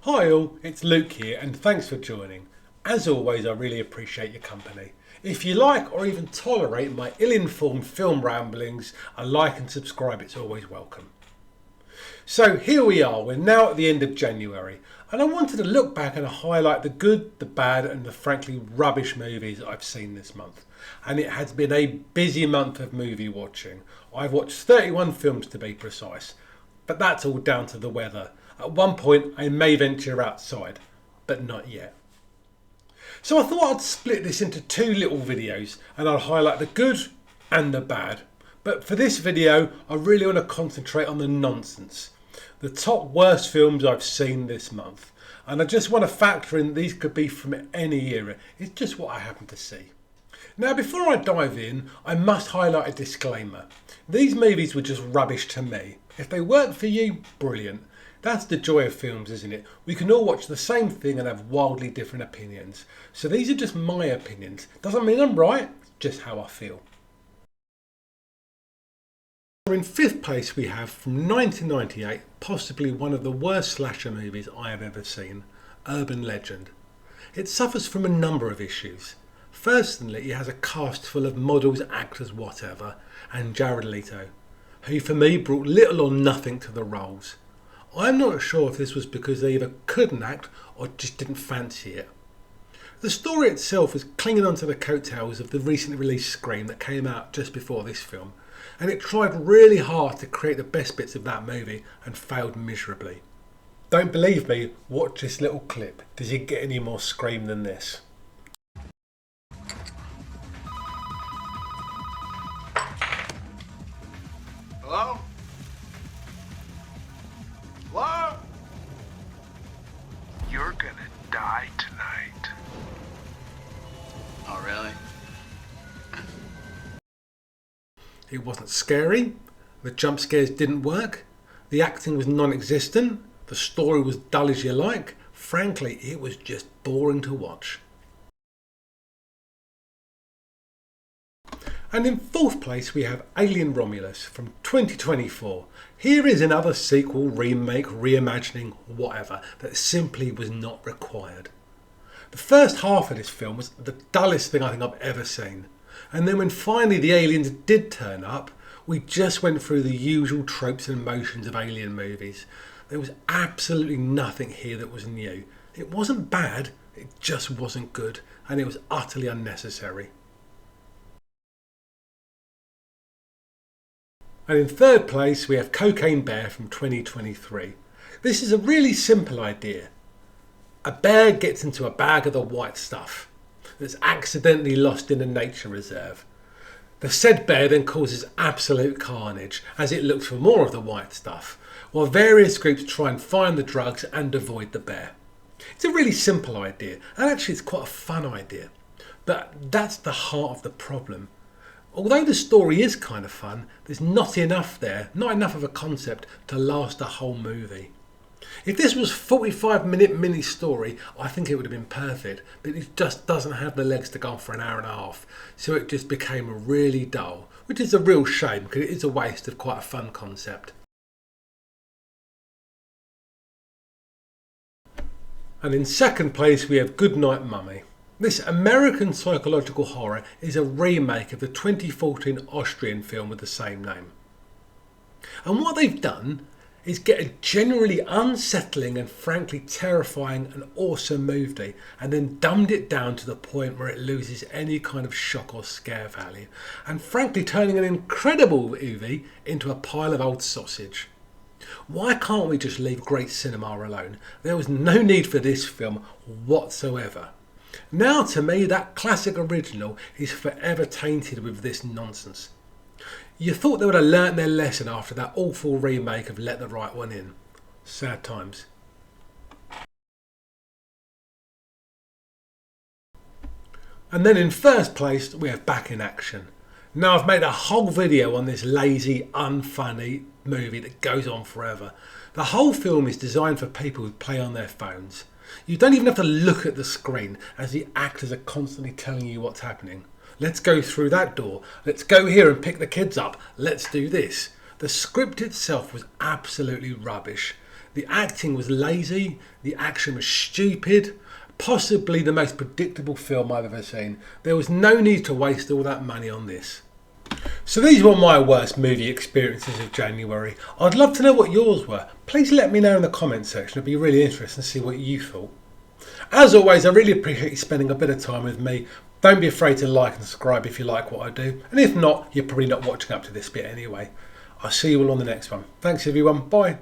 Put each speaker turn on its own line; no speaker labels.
Hi all, it's Luke here and thanks for joining. As always, I really appreciate your company. If you like or even tolerate my ill-informed film ramblings, a like and subscribe, it's always welcome. So here we are, we're now at the end of January and I wanted to look back and highlight the good, the bad and the frankly rubbish movies I've seen this month. And it has been a busy month of movie watching. I've watched 31 films to be precise, but that's all down to the weather. At one point I may venture outside, but not yet. So I thought I'd split this into two little videos and I'll highlight the good and the bad. But for this video I really want to concentrate on the nonsense. The top worst films I've seen this month. And I just want to factor in these could be from any era. It's just what I happen to see. Now before I dive in, I must highlight a disclaimer. These movies were just rubbish to me. If they work for you, brilliant. That's the joy of films, isn't it? We can all watch the same thing and have wildly different opinions. So these are just my opinions. Doesn't mean I'm right, just how I feel. In fifth place we have from 1998, possibly one of the worst slasher movies I have ever seen, Urban Legend. It suffers from a number of issues. Firstly, it has a cast full of models, actors, whatever, and Jared Leto, who for me brought little or nothing to the roles. I'm not sure if this was because they either couldn't act or just didn't fancy it. The story itself was clinging onto the coattails of the recently released Scream that came out just before this film, and it tried really hard to create the best bits of that movie and failed miserably. Don't believe me? Watch this little clip. Does it get any more Scream than this?
Hello? Hello?
You're gonna die tonight.
Oh, really?
It wasn't scary, the jump scares didn't work, the acting was non-existent, the story was dull as you like. Frankly, it was just boring to watch. And in fourth place we have Alien Romulus from 2024. Here is another sequel, remake, reimagining, whatever, that simply was not required. The first half of this film was the dullest thing I think I've ever seen. And then when finally the aliens did turn up, we just went through the usual tropes and motions of alien movies. There was absolutely nothing here that was new. It wasn't bad, it just wasn't good, and it was utterly unnecessary. And in third place we have Cocaine Bear from 2023. This is a really simple idea. A bear gets into a bag of the white stuff that's accidentally lost in a nature reserve. The said bear then causes absolute carnage as it looks for more of the white stuff, while various groups try and find the drugs and avoid the bear. It's a really simple idea, and actually it's quite a fun idea. But that's the heart of the problem. Although the story is kind of fun, there's not enough there, not enough of a concept to last a whole movie. If this was a 45-minute mini story, I think it would have been perfect, but it just doesn't have the legs to go on for an hour and a half, so it just became really dull, which is a real shame because it is a waste of quite a fun concept. And in second place we have Goodnight Mummy. This American psychological horror is a remake of the 2014 Austrian film with the same name. And what they've done is get a generally unsettling and frankly terrifying and awesome movie and then dumbed it down to the point where it loses any kind of shock or scare value, and frankly turning an incredible movie into a pile of old sausage. Why can't we just leave great cinema alone? There was no need for this film whatsoever. Now to me that classic original is forever tainted with this nonsense. You thought they would have learnt their lesson after that awful remake of Let the Right One In. Sad times. And then in first place we have Back in Action. Now I've made a whole video on this lazy, unfunny movie that goes on forever. The whole film is designed for people who play on their phones. You don't even have to look at the screen as the actors are constantly telling you what's happening. Let's go through that door. Let's go here and pick the kids up. Let's do this. The script itself was absolutely rubbish. The acting was lazy, the action was stupid, possibly the most predictable film I've ever seen. There was no need to waste all that money on this. So these were my worst movie experiences of January. I'd love to know what yours were. Please let me know in the comments section. It'd be really interesting to see what you thought. As always, I really appreciate you spending a bit of time with me. Don't be afraid to like and subscribe if you like what I do. And if not, you're probably not watching up to this bit anyway. I'll see you all on the next one. Thanks everyone. Bye.